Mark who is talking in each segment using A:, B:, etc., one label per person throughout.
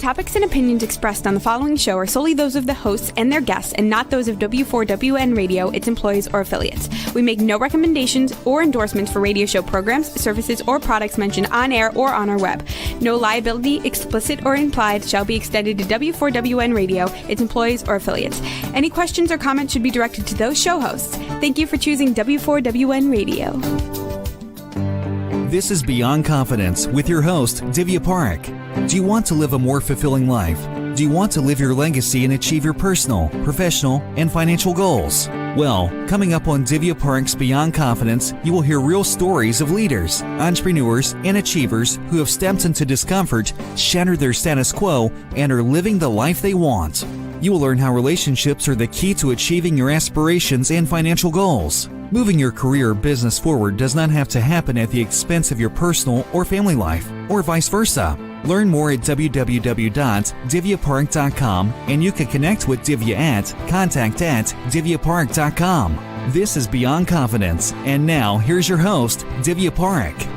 A: topics and opinions expressed on the following show are solely those of the hosts and their guests and not those of W4WN Radio, its employees, or affiliates. We make no recommendations or endorsements for radio show programs, services, or products mentioned on air or on our web. No liability, explicit or implied, shall be extended to W4WN Radio, its employees, or affiliates. Any questions or comments should be directed to those show hosts. Thank you for choosing W4WN Radio.
B: This is Beyond Confidence with your host, Divya Parekh. Do you want to live a more fulfilling life? Do you want to live your legacy and achieve your personal, professional, and financial goals? Well, coming up on Divya Parekh's Beyond Confidence, you will hear real stories of leaders, entrepreneurs, and achievers who have stepped into discomfort, shattered their status quo, and are living the life they want. You will learn how relationships are the key to achieving your aspirations and financial goals. Moving your career or business forward does not have to happen at the expense of your personal or family life, or vice versa. Learn more at www.divyaparekh.com, and you can connect with Divya at contact@divyaparekh.com. This is Beyond Confidence, and now here's your host, Divya Parekh.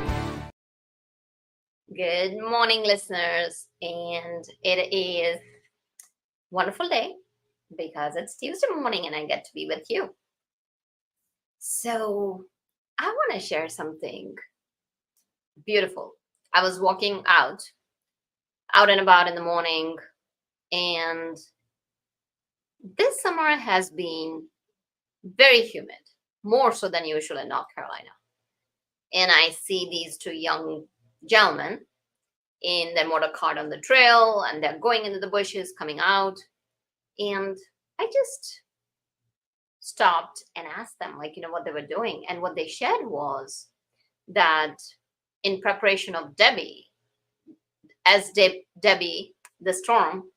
C: Good morning, listeners, and it is a wonderful day because it's Tuesday morning and I get to be with you. So I want to share something beautiful. I was walking out and about in the morning, and this summer has been very humid, more so than usual in North Carolina. And I see these two young gentlemen in their motor cart on the trail, and they're going into the bushes, coming out, and I just stopped and asked them, what they were doing. And what they shared was that in preparation of Debbie, as Debbie, the storm,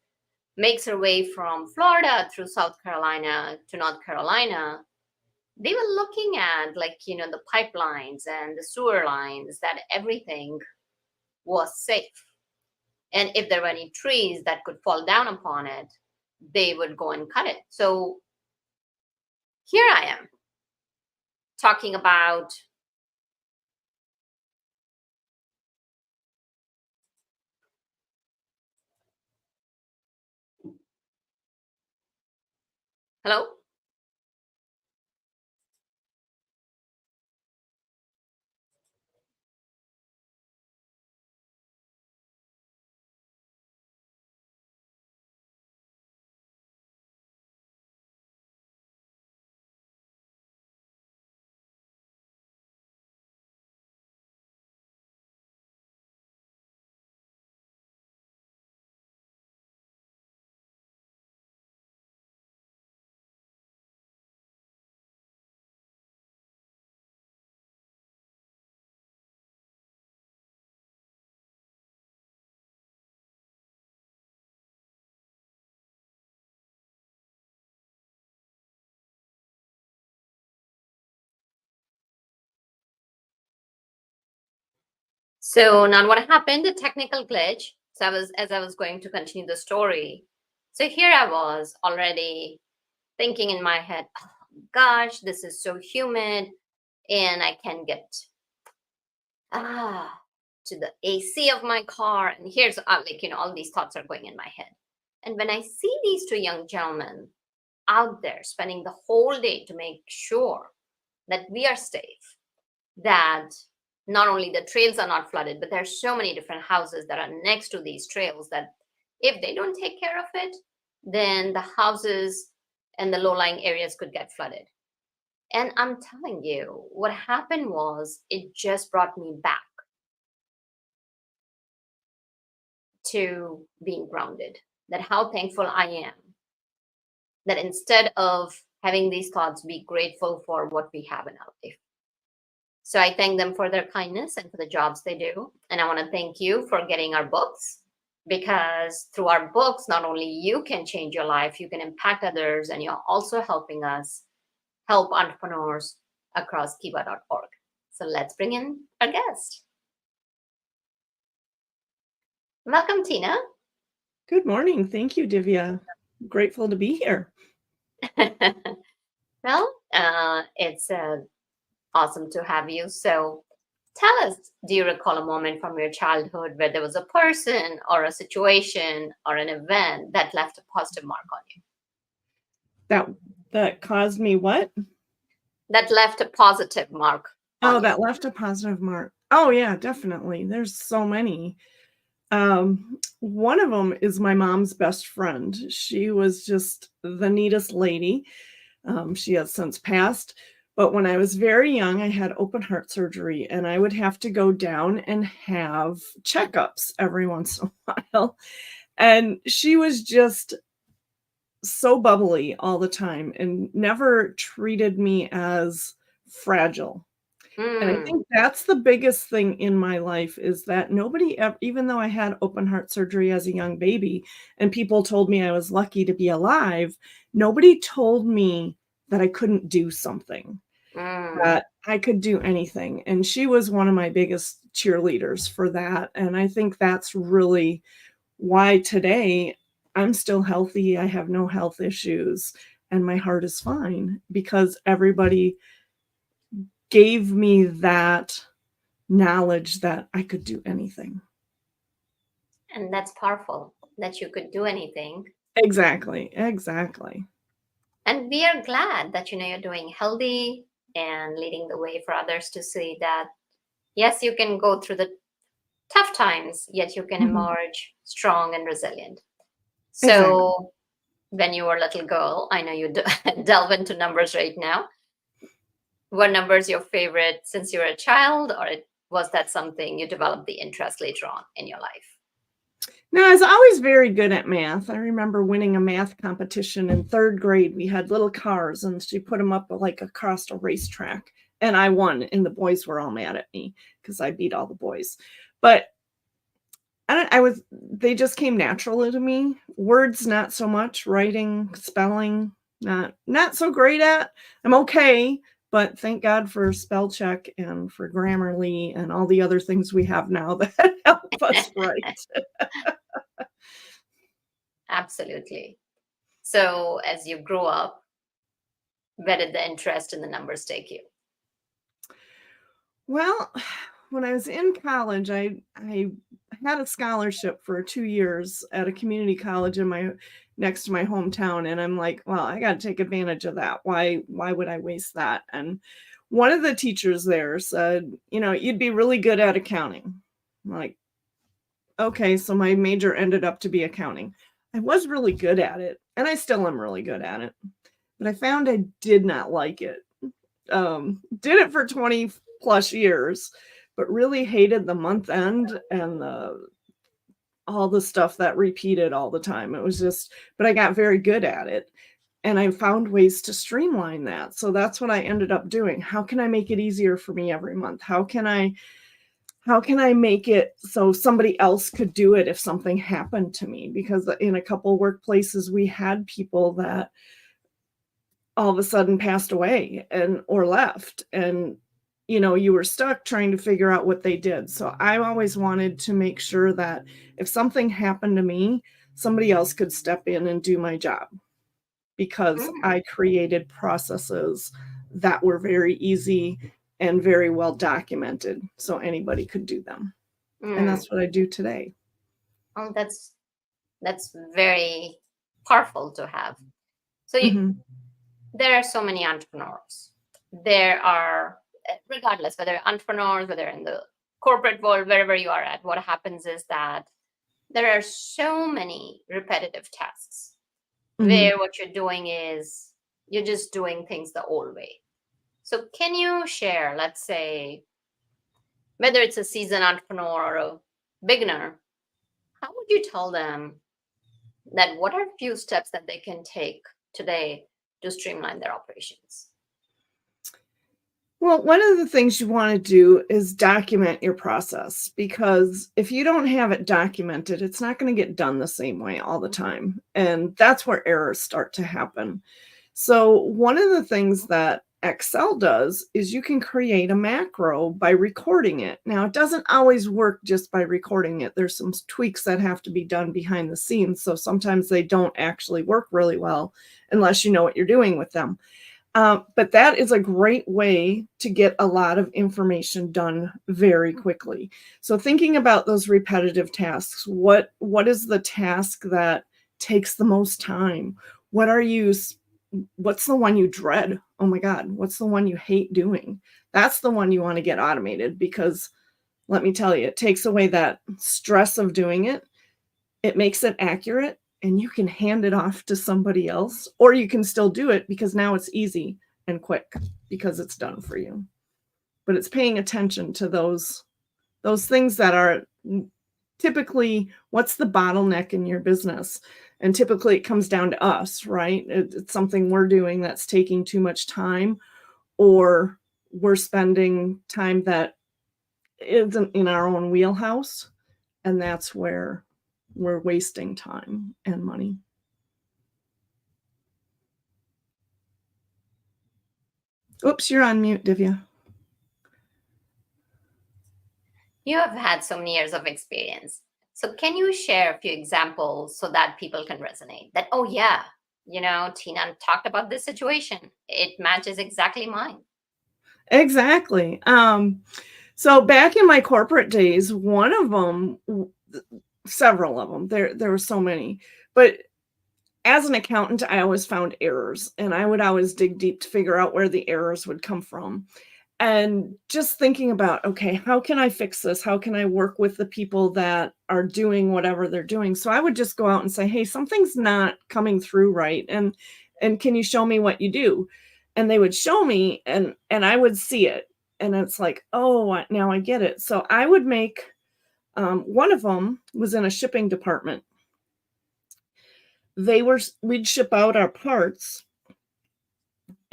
C: makes her way from Florida through South Carolina to North Carolina, they were looking at the pipelines and the sewer lines, that everything was safe. And if there were any trees that could fall down upon it, they would go and cut it. So here I am talking about hello? So now what happened, a technical glitch. So as I was going to continue the story. So here I was already thinking in my head, oh gosh, this is so humid and I can get to the AC of my car. And here's all these thoughts are going in my head. And when I see these two young gentlemen out there spending the whole day to make sure that we are safe, that not only the trails are not flooded, but there's so many different houses that are next to these trails that if they don't take care of it, then the houses and the low-lying areas could get flooded. And I'm telling you, what happened was it just brought me back to being grounded, that how thankful I am that instead of having these thoughts, be grateful for what we have in our life. So I thank them for their kindness and for the jobs they do. And I want to thank you for getting our books, because through our books, not only you can change your life, you can impact others, and you're also helping us help entrepreneurs across kiva.org. So let's bring in our guest. Welcome, Tina.
D: Good morning. Thank you, Divya. Grateful to be here.
C: Well, it's awesome to have you. So Tell us, do you recall a moment from your childhood where there was a person or a situation or an event that left a positive mark on you?
D: That caused me what?
C: That left a positive mark on
D: Oh,
C: you.
D: that left a positive mark. Oh yeah, definitely. There's so many. One of them is my mom's best friend. She was just the neatest lady. She has since passed. But when I was very young, I had open heart surgery and I would have to go down and have checkups every once in a while. And she was just so bubbly all the time and never treated me as fragile. And I
C: Mm,
D: think that's the biggest thing in my life is that nobody even though I had open heart surgery as a young baby and people told me I was lucky to be alive, nobody told me that I couldn't do something,
C: mm.
D: that I could do anything. And she was one of my biggest cheerleaders for that. And I think that's really why today I'm still healthy. I have no health issues and my heart is fine because everybody gave me that knowledge that I could do anything.
C: And that's powerful that you could do anything.
D: Exactly.
C: And we are glad that you're doing healthy and leading the way for others to see that yes, you can go through the tough times, yet you can
D: Mhm.
C: emerge strong and resilient.
D: Exactly.
C: So when you were a little girl, I know you delve into numbers right now. Were numbers your favorite since you were a child, or was that something you developed the interest later on in your life?
D: No, I was always very good at math. I remember winning a math competition in 3rd grade. We had little cars and she put them up like across a racetrack and I won and the boys were all mad at me because I beat all the boys. But they just came naturally to me. Words, not so much. Writing, spelling, not so great at. I'm okay, but thank God for spell check and for Grammarly and all the other things we have now that help us write.
C: Absolutely. So as you grew up, where did the interest in the numbers take you?
D: Well, when I was in college, I had a scholarship for 2 years at a community college in my next to my hometown, and I'm like, "Well, I gotta take advantage of that. Why would I waste that?" And one of the teachers there said, "You'd be really good at accounting." I'm like, "Okay," so my major ended up to be accounting. I was really good at it, and I still am really good at it, but I found I did not like it. Did it for 20 plus years, but really hated the month end and all the stuff that repeated all the time. It was just, but I got very good at it and I found ways to streamline that. So that's what I ended up doing. How can I make it easier for me every month? How can I make it so somebody else could do it if something happened to me? Because in a couple workplaces we had people that all of a sudden passed away or left and you were stuck trying to figure out what they did. So I always wanted to make sure that if something happened to me, somebody else could step in and do my job because
C: Mm,
D: I created processes that were very easy and very well documented so anybody could do them. And
C: mm.
D: that's what I do today.
C: Oh, that's very powerful to have. So
D: Mhm.
C: there are so many entrepreneurs. There are, regardless whether entrepreneurs, whether in the corporate world, wherever you are at, what happens is that there are so many repetitive tasks
D: Mhm.
C: where what you're doing is you're just doing things the old way. So can you share, let's say, whether it's a seasoned entrepreneur or a beginner, how would you tell them that what are a few steps that they can take today to streamline their operations?
D: Well, one of the things you want to do is document your process because if you don't have it documented, it's not going to get done the same way all the time. And that's where errors start to happen. So, one of the things that Excel does is you can create a macro by recording it. Now, it doesn't always work just by recording it. There's some tweaks that have to be done behind the scenes. So, sometimes they don't actually work really well unless you know what you're doing with them. But that is a great way to get a lot of information done very quickly. So thinking about those repetitive tasks, what is the task that takes the most time? What's the one you dread? Oh my God, what's the one you hate doing? That's the one you want to get automated, because let me tell you, it takes away that stress of doing it. It makes it accurate, and you can hand it off to somebody else, or you can still do it because now it's easy and quick because it's done for you. But it's paying attention to those things that are typically, what's the bottleneck in your business? And typically it comes down to us, right? It's something we're doing that's taking too much time, or we're spending time that isn't in our own wheelhouse. And that's where we're wasting time and money. Oops, you're on mute, Divya.
C: You have had so many years of experience. So can you share a few examples so that people can resonate that, oh yeah, Tina talked about this situation. It matches exactly mine.
D: Exactly. So back in my corporate days, one of them, several of them, there were so many, but as an accountant, I always found errors, and I would always dig deep to figure out where the errors would come from. And just thinking about, okay, how can I fix this? How can I work with the people that are doing whatever they're doing? So I would just go out and say, hey, something's not coming through right. And can you show me what you do? And they would show me, and I would see it. And it's like, oh, now I get it. So I would make, one of them was in a shipping department. We'd ship out our parts,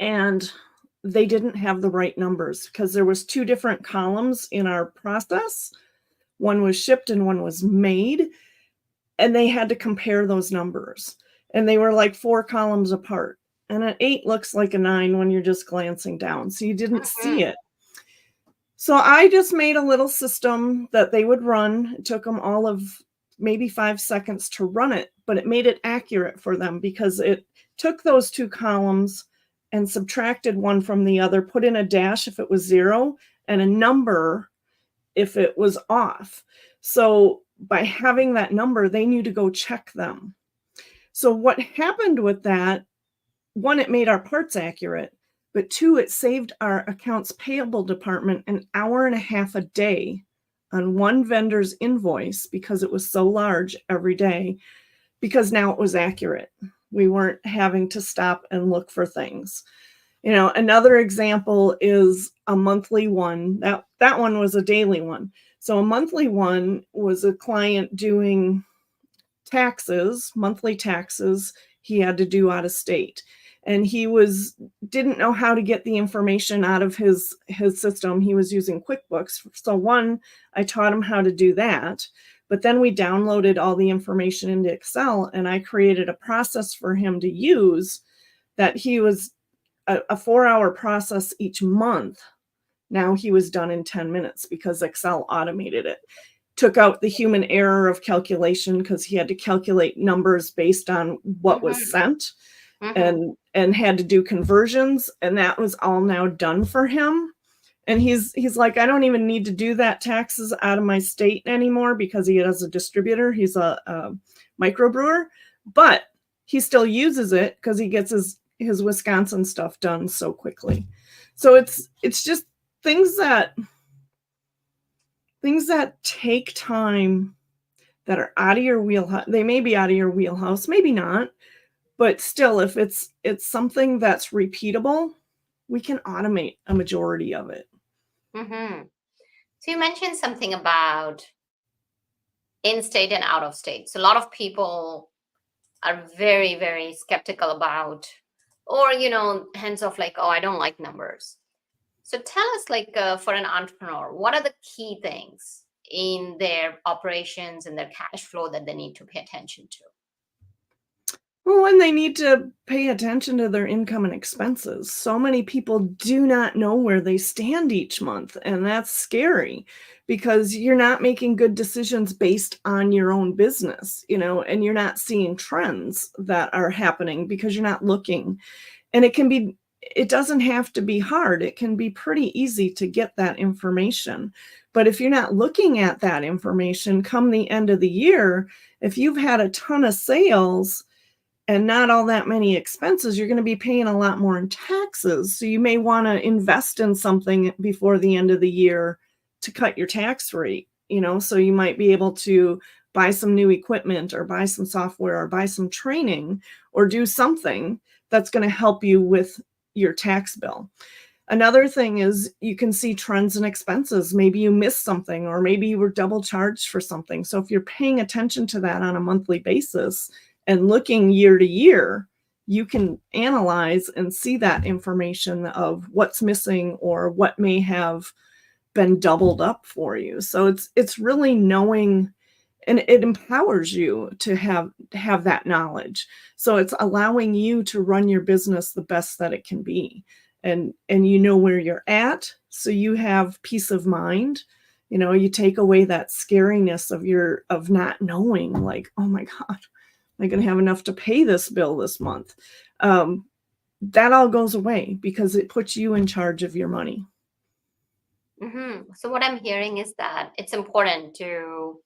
D: and they didn't have the right numbers because there was 2 different columns in our process. One was shipped and one was made, and they had to compare those numbers, and they were like 4 columns apart, and an 8 looks like a 9 when you're just glancing down, so you didn't see it. So I just made a little system that they would run. It took them all of maybe 5 seconds to run it, but it made it accurate for them because it took those 2 columns and subtracted one from the other, put in a dash if it was 0 and a number if it was off. So by having that number, they knew to go check them. So what happened with that, 1, it made our parts accurate, but 2, it saved our accounts payable department an hour and a half a day on one vendor's invoice because it was so large every day, because now it was accurate. We weren't having to stop and look for things. Another example is a monthly one. That one was a daily one. So a monthly one was a client doing taxes, monthly taxes he had to do out of state. And he didn't know how to get the information out of his system. He was using QuickBooks. So 1, I taught him how to do that. But then we downloaded all the information into Excel, and I created a process for him to use that he was a 4-hour process each month. Now he was done in 10 minutes because Excel automated it. Took out the human error of calculation because he had to calculate numbers based on what was sent. And had to do conversions, and that was all now done for him. And he's like, I don't even need to do that taxes out of my state anymore because he has a distributor. He's a microbrewer, but he still uses it because he gets his Wisconsin stuff done so quickly. So it's just things that take time, that are out of your wheelhouse. They may be out of your wheelhouse, maybe not. But still, if it's something that's repeatable, we can automate a majority of it.
C: So you mentioned something about in-state and out-of-state. So a lot of people are very, very skeptical about, or, hands off, like, oh, I don't like numbers. So tell us, for an entrepreneur, what are the key things in their operations and their cash flow that they need to pay attention to?
D: Well, and they need to pay attention to their income and expenses. So many people do not know where they stand each month, and that's scary because you're not making good decisions based on your own business, and you're not seeing trends that are happening because you're not looking. And it can be it doesn't have to be hard. It can be pretty easy to get that information. But if you're not looking at that information come the end of the year, if you've had a ton of sales and not all that many expenses, you're going to be paying a lot more in taxes. So you may want to invest in something before the end of the year to cut your tax rate, so you might be able to buy some new equipment or buy some software or buy some training or do something that's going to help you with your tax bill. Another thing is you can see trends in expenses. Maybe you missed something, or maybe you were double charged for something. So if you're paying attention to that on a monthly basis and looking year to year, you can analyze and see that information of what's missing or what may have been doubled up for you. So it's really knowing, and it empowers you to have that knowledge. So it's allowing you to run your business the best that it can be. And you know where you're at, so you have peace of mind. You take away that scariness of not knowing, like, oh my God, am I going to have enough to pay this bill this month? That all goes away because it puts you in charge of your money.
C: So what I'm hearing is that it's important to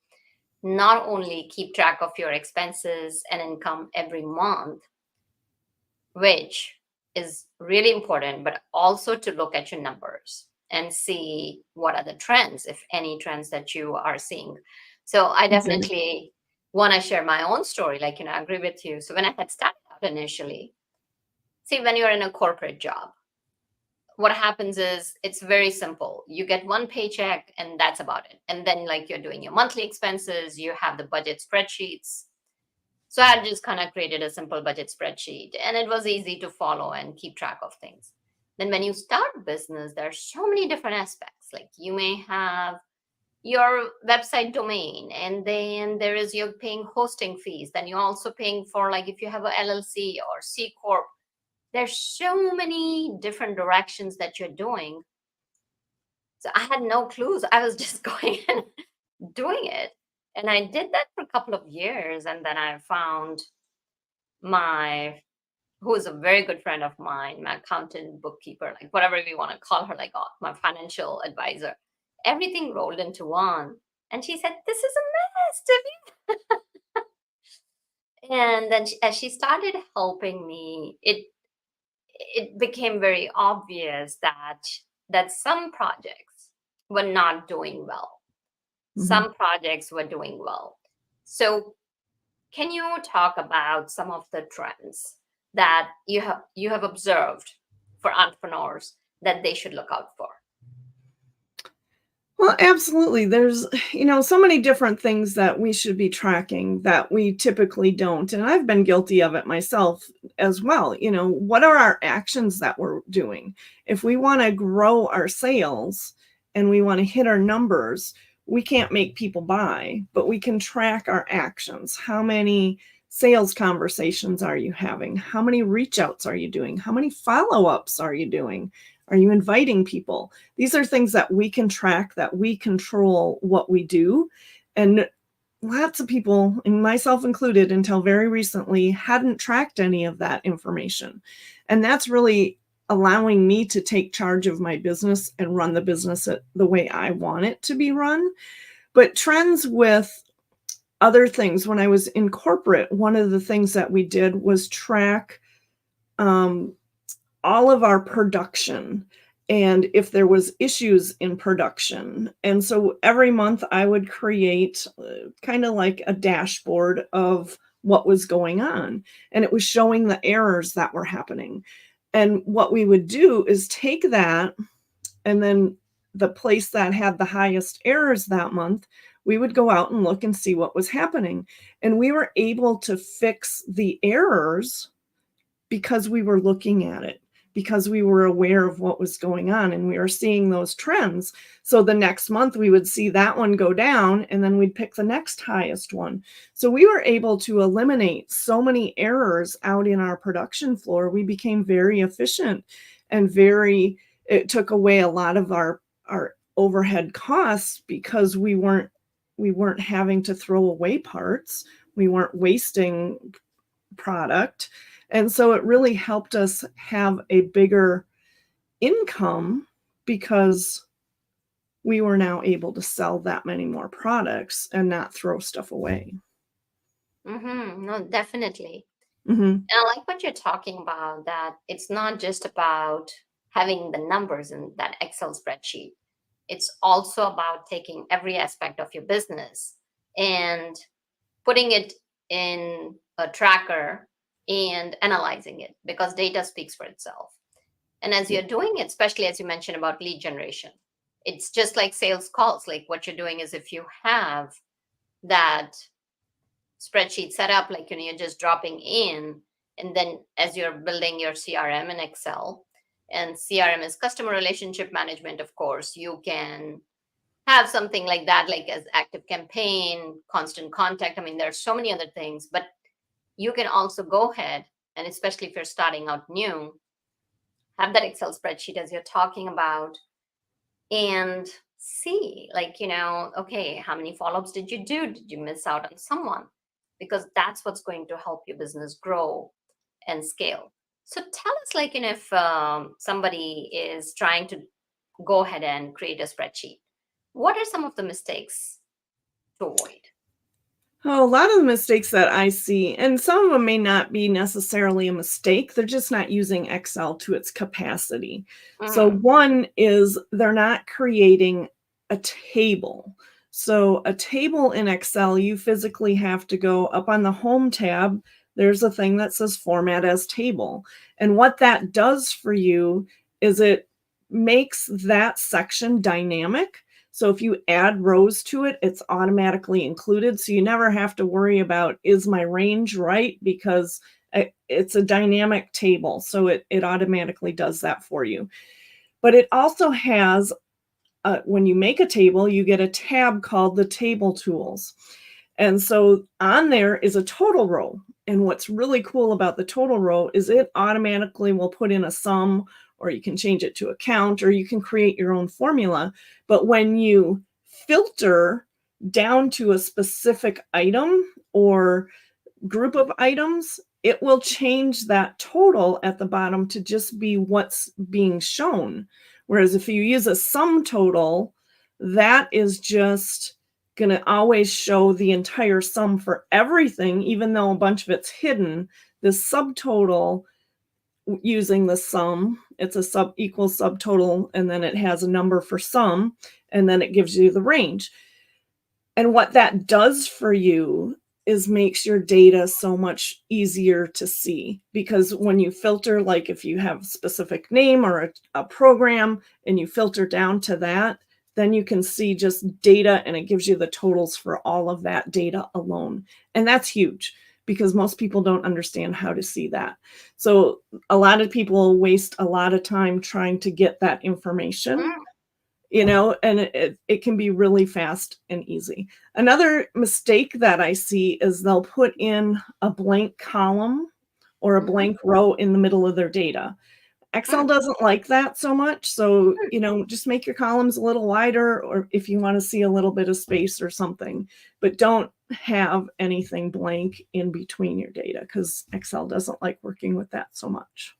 C: not only keep track of your expenses and income every month, which is really important, but also to look at your numbers and see what are the trends, if any trends that you are seeing. So I definitely want to share my own story. I agree with you. So when I had started out initially, see, when you're in a corporate job, what happens is it's very simple. You get one paycheck and that's about it. And then you're doing your monthly expenses, you have the budget spreadsheets. So I just kind of created a simple budget spreadsheet, and it was easy to follow and keep track of things. Then when you start business, there are so many different aspects. You may have your website domain, and then there is you're paying hosting fees. Then you're also paying for if you have a LLC or C Corp. There's so many different directions that you're doing. So I had no clues. I was just going and doing it. And I did that for a couple of years. And then I found who is a very good friend of mine, my accountant, bookkeeper, whatever we want to call her, my financial advisor. Everything rolled into one. And she said, "This is a mess, Divya." And then as she started helping me, it became very obvious that some projects were not doing well. Some projects were doing well. So can you talk about some of the trends that you have observed for entrepreneurs that they should look out for?
D: Well, absolutely. There's, so many different things that we should be tracking that we typically don't. And I've been guilty of it myself as well. What are our actions that we're doing? If we want to grow our sales and we want to hit our numbers, we can't make people buy, but we can track our actions. How many sales conversations are you having? How many reach outs are you doing? How many follow-ups are you doing? Are you inviting people? These are things that we can track, that we control what we do. And lots of people, and myself included until very recently, hadn't tracked any of that information. And that's really allowing me to take charge of my business and run the business the way I want it to be run. But trends with other things, when I was in corporate, one of the things that we did was track all of our production and if there was issues in production. And so every month I would create kind of like a dashboard of what was going on. And it was showing the errors that were happening. And what we would do is take that, and then the place that had the highest errors that month, we would go out and look and see what was happening. And we were able to fix the errors because we were looking at it, because we were aware of what was going on and we were seeing those trends. So the next month we would see that one go down, and then we'd pick the next highest one. So we were able to eliminate so many errors out in our production floor. We became very efficient and it took away a lot of our overhead costs because we weren't having to throw away parts. We weren't wasting product. And so it really helped us have a bigger income because we were now able to sell that many more products and not throw stuff away.
C: No, definitely.
D: Mm-hmm.
C: And I like what you're talking about, that it's not just about having the numbers in that Excel spreadsheet. It's also about taking every aspect of your business and putting it in a tracker and analyzing it, because data speaks for itself. And as you're doing it, especially as you mentioned about lead generation, it's just like sales calls. Like what you're doing is, if you have that spreadsheet set up, like, you're just dropping in, and then as you're building your CRM in Excel, and CRM is customer relationship management, of course, you can have something like that, like as active campaign, constant contact. I mean, there's so many other things, but you can also go ahead, and especially if you're starting out new, have that Excel spreadsheet as you're talking about, and see, like, okay, how many follow-ups did you do? Did you miss out on someone? Because that's what's going to help your business grow and scale. So tell us, like, if somebody is trying to go ahead and create a spreadsheet, what are some of the mistakes to avoid?
D: Oh, a lot of the mistakes that I see, and some of them may not be necessarily a mistake, they're just not using Excel to its capacity. So one is they're not creating a table. So a table in Excel, you physically have to go up on the Home tab. There's a thing that says Format as Table. And what that does for you is it makes that section dynamic. So if you add rows to it, it's automatically included. So you never have to worry about, is my range right? Because it's a dynamic table. So it automatically does that for you. But it also has, when you make a table, you get a tab called the Table Tools. And so on there is a total row. And what's really cool about the total row is it automatically will put in a sum, or you can change it to a count, or you can create your own formula. But when you filter down to a specific item or group of items, it will change that total at the bottom to just be what's being shown. Whereas if you use a sum total, that is just going to always show the entire sum for everything, even though a bunch of it's hidden. The subtotal, using the sum, it's a equal subtotal, and then it has a number for sum, and then it gives you the range. And what that does for you is makes your data so much easier to see, because when you filter, like if you have a specific name or a program and you filter down to that, then you can see just data, and it gives you the totals for all of that data alone. And that's huge, because most people don't understand how to see that. So a lot of people waste a lot of time trying to get that information, and it can be really fast and easy. Another mistake that I see is they'll put in a blank column or a blank row in the middle of their data. Excel doesn't like that so much. So, just make your columns a little wider, or if you want to see a little bit of space or something, but don't have anything blank in between your data, because Excel doesn't like working with that so much.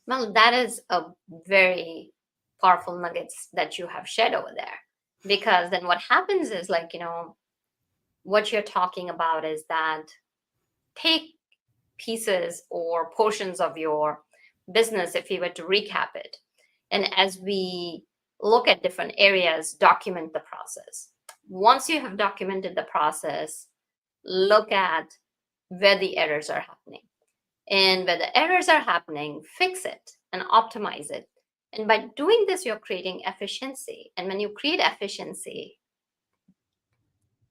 C: Well, that is a very powerful nuggets that you have shared over there, because then what happens is, like, what you're talking about is that take pieces or portions of your business, if you were to recap it, and as we look at different areas, document the process. Once you have documented the process, look at where the errors are happening, and where the errors are happening, fix it and optimize it. And by doing this, you're creating efficiency. And when you create efficiency,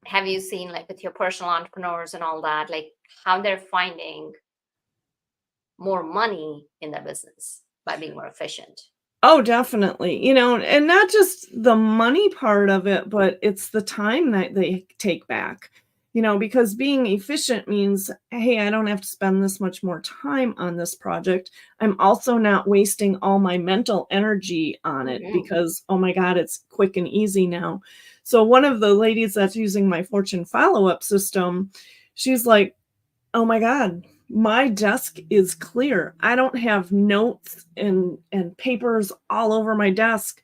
C: have you seen, like, with your personal entrepreneurs and all that, like, how they're finding more money in their business by being more efficient?
D: Oh, definitely. And not just the money part of it, but it's the time that they take back, because being efficient means, hey, I don't have to spend this much more time on this project. I'm also not wasting all my mental energy on it, because, oh my God, it's quick and easy now. So one of the ladies that's using my Fortune follow-up system, she's like, oh my God, my desk is clear. I don't have notes and papers all over my desk,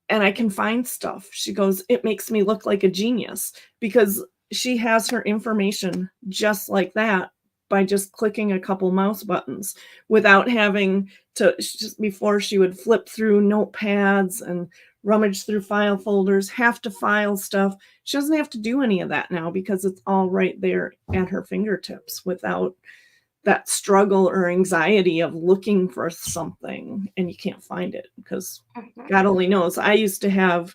D: and I can find stuff. She goes, it makes me look like a genius, because she has her information just like that by just clicking a couple mouse buttons without having to. Just before, she would flip through notepads and rummage through file folders, have to file stuff. She doesn't have to do any of that now because it's all right there at her fingertips without that struggle or anxiety of looking for something and you can't find it, because God only knows. I used to have,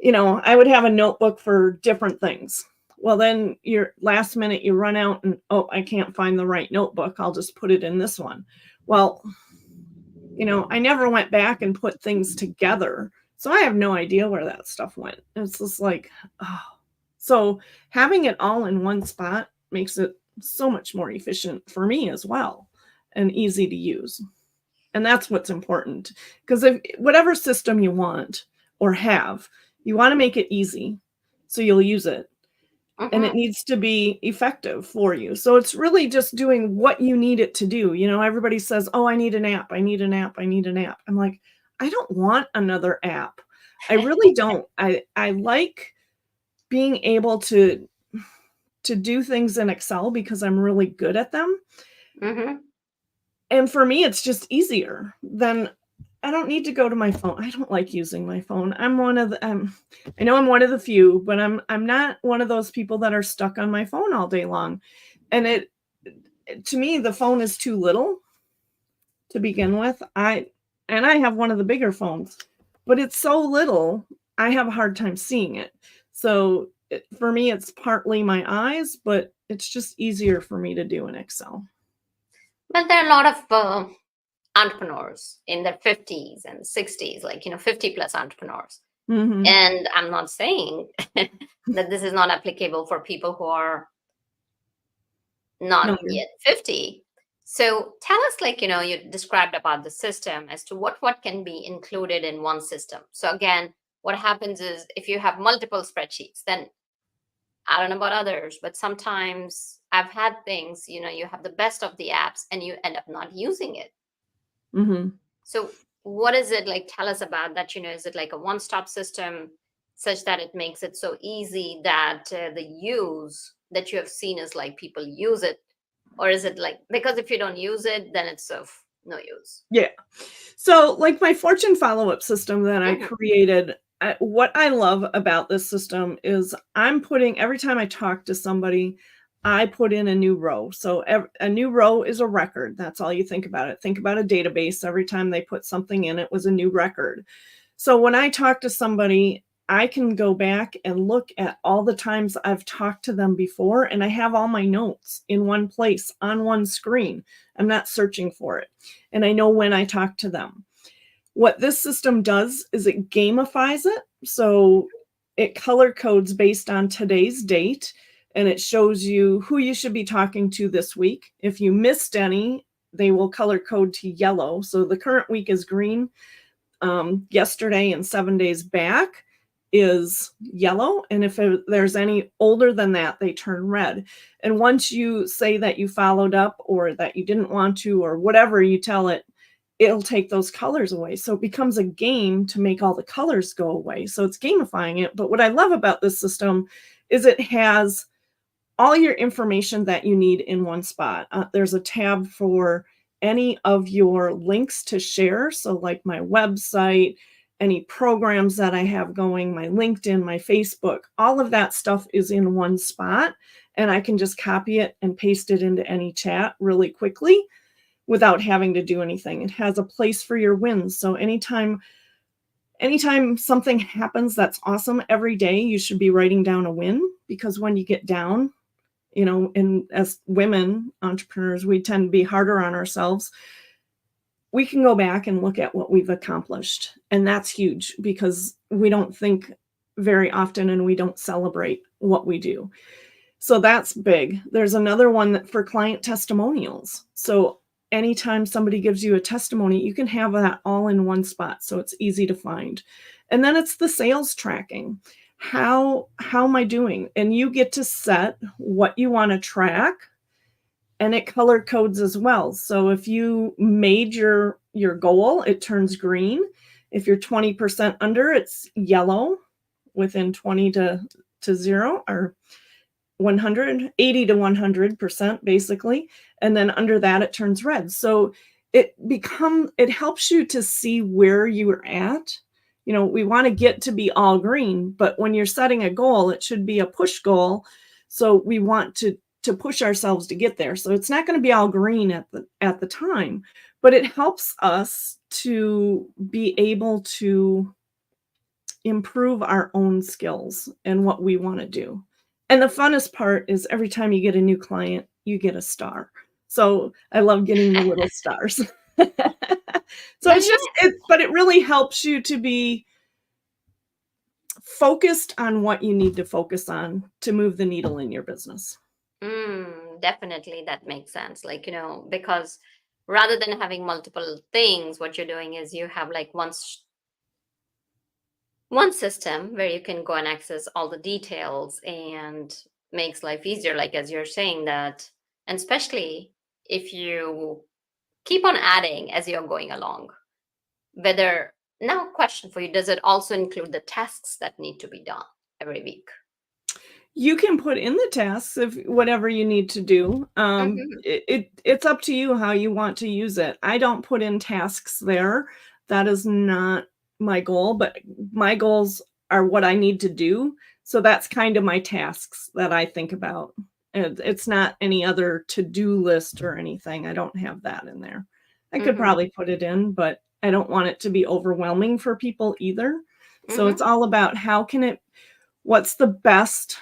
D: I would have a notebook for different things. Well, then your last minute you run out and, oh, I can't find the right notebook. I'll just put it in this one. Well, I never went back and put things together. So I have no idea where that stuff went. It's just like, oh. So having it all in one spot makes it so much more efficient for me as well, and easy to use. And that's what's important, because if whatever system you want or have, you want to make it easy so you'll use it. And it needs to be effective for you. So it's really just doing what you need it to do. Everybody says, oh, I need an app. I need an app. I need an app. I'm like, I don't want another app. I really don't. I like being able to do things in Excel because I'm really good at them. And for me, it's just easier than, I don't need to go to my phone. I don't like using my phone. I'm one of the, I know I'm one of the few, but I'm not one of those people that are stuck on my phone all day long. And to me, the phone is too little to begin with. I have one of the bigger phones, but it's so little, I have a hard time seeing it. So for me, it's partly my eyes, but it's just easier for me to do in Excel.
C: But there are a lot of entrepreneurs in their 50s and 60s, like 50 plus entrepreneurs. And I'm not saying that this is not applicable for people who are not yet 50. So tell us, you described about the system as to what can be included in one system. So again, what happens is if you have multiple spreadsheets, then I don't know about others, but sometimes I've had things, you have the best of the apps and you end up not using it. So what is it like? Tell us about that. Is it like a one-stop system such that it makes it so easy that the use that you have seen is like people use it? Or is it like, because if you don't use it, then it's of no use?
D: Yeah. So like my fortune follow-up system that I created, what I love about this system is every time I talk to somebody, I put in a new row. So a new row is a record. That's all you think about it. Think about a database. Every time they put something in, it was a new record. So when I talk to somebody, I can go back and look at all the times I've talked to them before, and I have all my notes in one place on one screen. I'm not searching for it. And I know when I talk to them. What this system does is it gamifies it. So it color codes based on today's date, and it shows you who you should be talking to this week. If you missed any, they will color code to yellow. So the current week is green. Yesterday and 7 days back is yellow. And if there's any older than that, they turn red. And once you say that you followed up or that you didn't want to, or whatever you tell it, it'll take those colors away. So it becomes a game to make all the colors go away. So it's gamifying it. But what I love about this system is it has all your information that you need in one spot. There's a tab for any of your links to share. So like my website, any programs that I have going, my LinkedIn, my Facebook, all of that stuff is in one spot. And I can just copy it and paste it into any chat really quickly without having to do anything. It has a place for your wins. So anytime something happens that's awesome every day, you should be writing down a win, because when you get down, and as women entrepreneurs, we tend to be harder on ourselves. We can go back and look at what we've accomplished. And that's huge, because we don't think very often and we don't celebrate what we do. So that's big. There's another one for client testimonials. So anytime somebody gives you a testimony, you can have that all in one spot. So it's easy to find. And then it's the sales tracking. How am I doing? And you get to set what you want to track. and it color codes as well. So if you made your goal, it turns green. If you're 20% under, it's yellow within 20 to 0, or 80 to 100% basically. And then under that, it turns red. So it helps you to see where you are at. We want to get to be all green, but when you're setting a goal, it should be a push goal. So we want to push ourselves to get there. So it's not going to be all green at the time, but it helps us to be able to improve our own skills and what we want to do. And the funnest part is every time you get a new client, you get a star. So I love getting the little stars. So but it really helps you to be focused on what you need to focus on to move the needle in your business.
C: Definitely, that makes sense. Because rather than having multiple things, what you're doing is you have like one system where you can go and access all the details, and makes life easier, like as you're saying that. And especially if you keep on adding as you're going along. Now, question for you, does it also include the tasks that need to be done every week?
D: You can put in the tasks of whatever you need to do. It's up to you how you want to use it. I don't put in tasks there. That is not my goal, but my goals are what I need to do. So that's kind of my tasks that I think about. It's not any other to-do list or anything. I don't have that in there. I could probably put it in, but I don't want it to be overwhelming for people either. So it's all about what's the best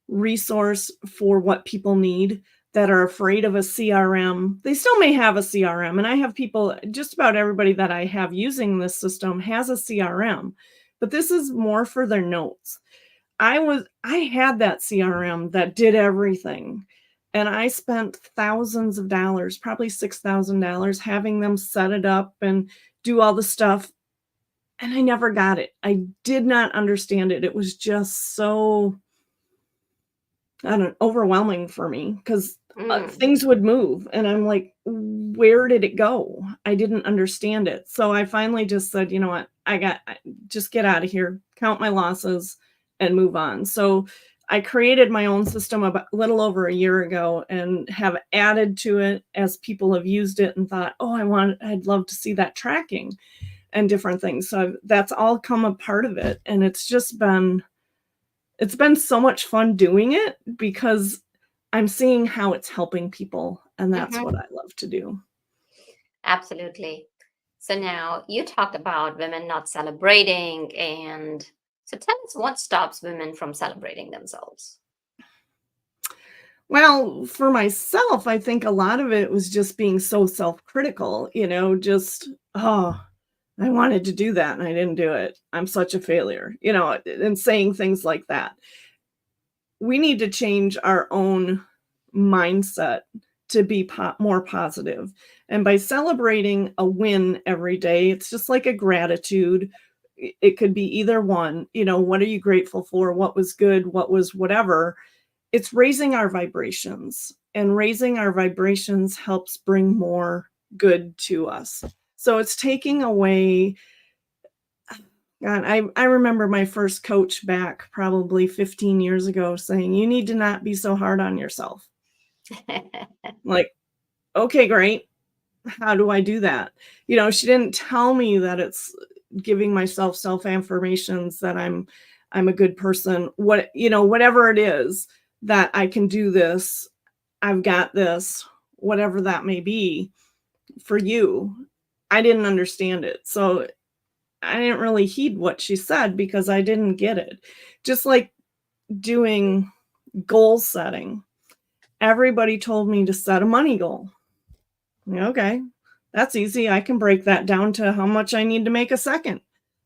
D: resource for what people need that are afraid of a CRM. They still may have a CRM. And I have people, just about everybody that I have using this system has a CRM, but this is more for their notes. I had that CRM that did everything. And I spent thousands of dollars, probably $6,000, having them set it up and do all the stuff. And I never got it. I did not understand it. It was just so, overwhelming for me because things would move. And I'm like, where did it go? I didn't understand it. So I finally just said, you know what? Just get out of here, count my losses and move on. So I created my own system a little over a year ago and have added to it as people have used it and thought, I'd love to see that tracking and different things. So that's all come a part of it. And it's been so much fun doing it because I'm seeing how it's helping people. And that's what I love to do.
C: Absolutely. So now you talked about women not celebrating, and so tell us what stops women from celebrating themselves.
D: Well, for myself, I think a lot of it was just being so self-critical, I wanted to do that and I didn't do it. I'm such a failure, and saying things like that. We need to change our own mindset to be more positive. And by celebrating a win every day, it's just like a gratitude. It could be either one. What are you grateful for? What was good? What was whatever? It's raising our vibrations, and raising our vibrations helps bring more good to us. So it's taking away. God, I remember my first coach back probably 15 years ago saying, you need to not be so hard on yourself. Like, okay, great. How do I do that? She didn't tell me that it's giving myself self-affirmations that I'm a good person. Whatever it is, that I can do this, I've got this, whatever that may be for you. I didn't understand it. So I didn't really heed what she said because I didn't get it. Just like doing goal setting. Everybody told me to set a money goal. Okay, that's easy. I can break that down to how much I need to make a second.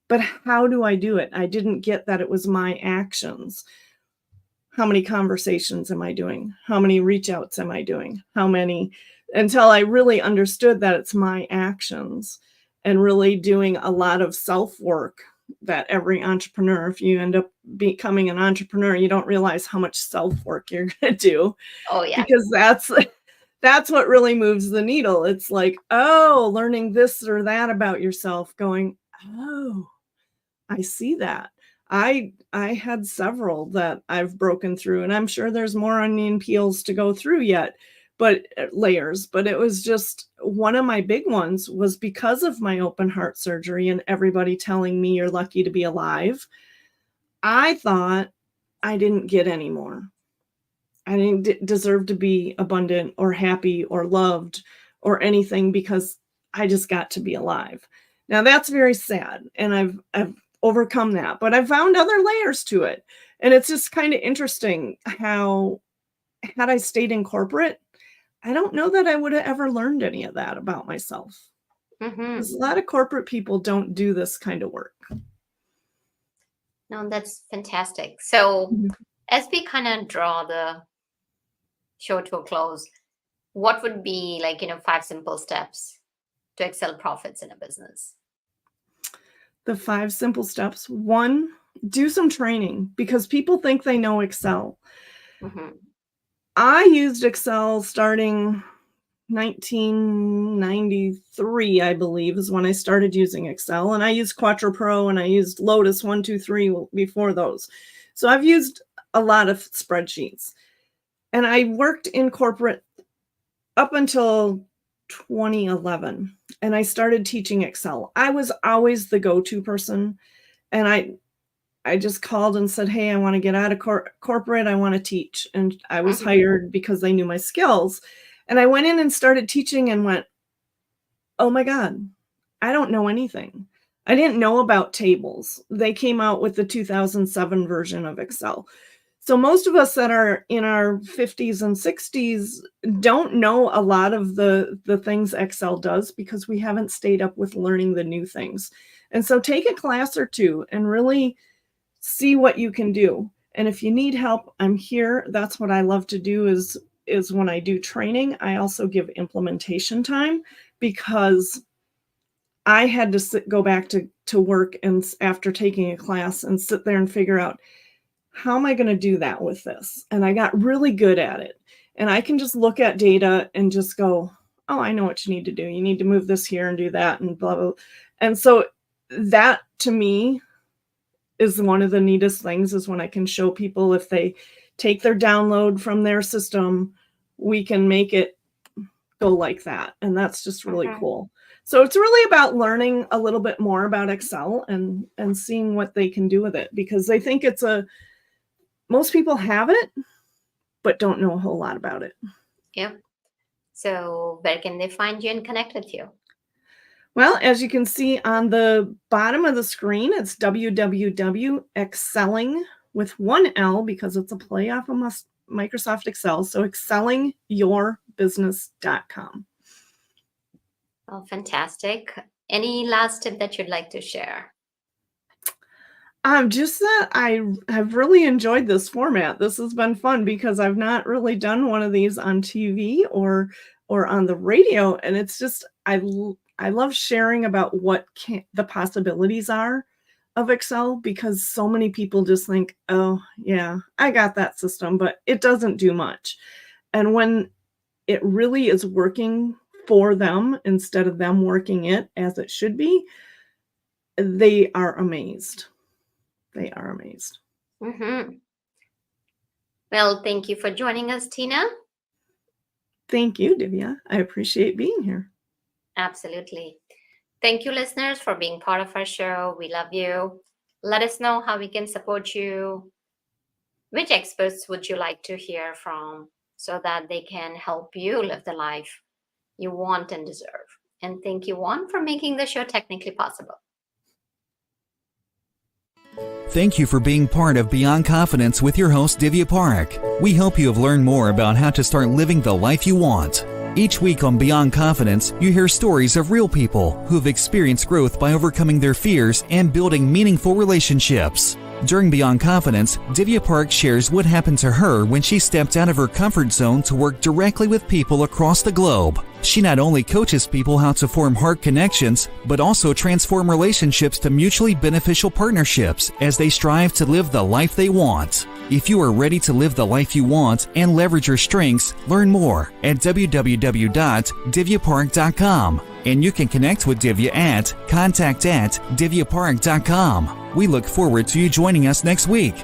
D: But how do I do it? I didn't get that it was my actions. How many conversations am I doing? How many reach outs am I doing? Until I really understood that it's my actions and really doing a lot of self work that every entrepreneur, if you end up becoming an entrepreneur, you don't realize how much self-work you're going to do,
C: Oh, yeah.
D: because that's what really moves the needle. It's like, oh, learning this or that about yourself, going, oh, I see that. I had several that I've broken through, and I'm sure there's more onion peels to go through yet, but layers. But it was just one of my big ones was because of my open heart surgery and everybody telling me you're lucky to be alive. I thought I didn't get any more. I didn't deserve to be abundant or happy or loved or anything because I just got to be alive. Now that's very sad, and I've overcome that, but I found other layers to it. And it's just kind of interesting how, had I stayed in corporate, I don't know that I would have ever learned any of that about myself. Because a lot of corporate people don't do this kind of work.
C: No, that's fantastic. So as we kind of draw the show to a close, what would be 5 simple steps to excel profits in a business?
D: The 5 simple steps. 1, do some training, because people think they know Excel. I used Excel starting 1993, I believe, is when I started using Excel. And I used Quattro Pro, and I used Lotus 1, 2, 3 before those. So I've used a lot of spreadsheets. And I worked in corporate up until 2011, and I started teaching Excel. I was always the go-to person, and I just called and said, hey, I want to get out of corporate. I want to teach. And I was hired because they knew my skills. And I went in and started teaching and went, oh my God, I don't know anything. I didn't know about tables. They came out with the 2007 version of Excel. So most of us that are in our 50s and 60s don't know a lot of the things Excel does, because we haven't stayed up with learning the new things. And so take a class or 2 and really see what you can do. And if you need help, I'm here. That's what I love to do is when I do training, I also give implementation time, because I had to go back to work and after taking a class and sit there and figure out, how am I going to do that with this? And I got really good at it. And I can just look at data and just go, oh, I know what you need to do. You need to move this here and do that and blah, blah. And so that to me is one of the neatest things, is when I can show people, if they take their download from their system, we can make it go like that. And that's just really cool. So it's really about learning a little bit more about Excel and seeing what they can do with it, because they think most people have it, but don't know a whole lot about it.
C: Yeah. So where can they find you and connect with you?
D: Well, as you can see on the bottom of the screen, it's www.excelling with 1 L, because it's a play off of Microsoft Excel. So excellingyourbusiness.com.
C: Oh, fantastic. Any last tip that you'd like to share?
D: Just that I've really enjoyed this format. This has been fun, because I've not really done one of these on TV or on the radio. And it's just, I love sharing about what the possibilities are of Excel, because so many people just think, oh yeah, I got that system, but it doesn't do much. And when it really is working for them instead of them working it as it should be, they are amazed. They are amazed.
C: Well, thank you for joining us, Tina.
D: Thank you, Divya. I appreciate being here.
C: Absolutely. Thank you, listeners, for being part of our show. We love you. Let us know how we can support you. Which experts would you like to hear from, so that they can help you live the life you want and deserve? And thank you, Juan, for making the show technically possible.
B: Thank you for being part of Beyond Confidence with your host, Divya Parekh. We hope you have learned more about how to start living the life you want. Each week on Beyond Confidence, you hear stories of real people who have experienced growth by overcoming their fears and building meaningful relationships. During Beyond Confidence, Divya Parekh shares what happened to her when she stepped out of her comfort zone to work directly with people across the globe. She not only coaches people how to form heart connections, but also transform relationships to mutually beneficial partnerships as they strive to live the life they want. If you are ready to live the life you want and leverage your strengths, learn more at www.divyaparekh.com. And you can connect with Divya at contact@divyaparekh.com. We look forward to you joining us next week.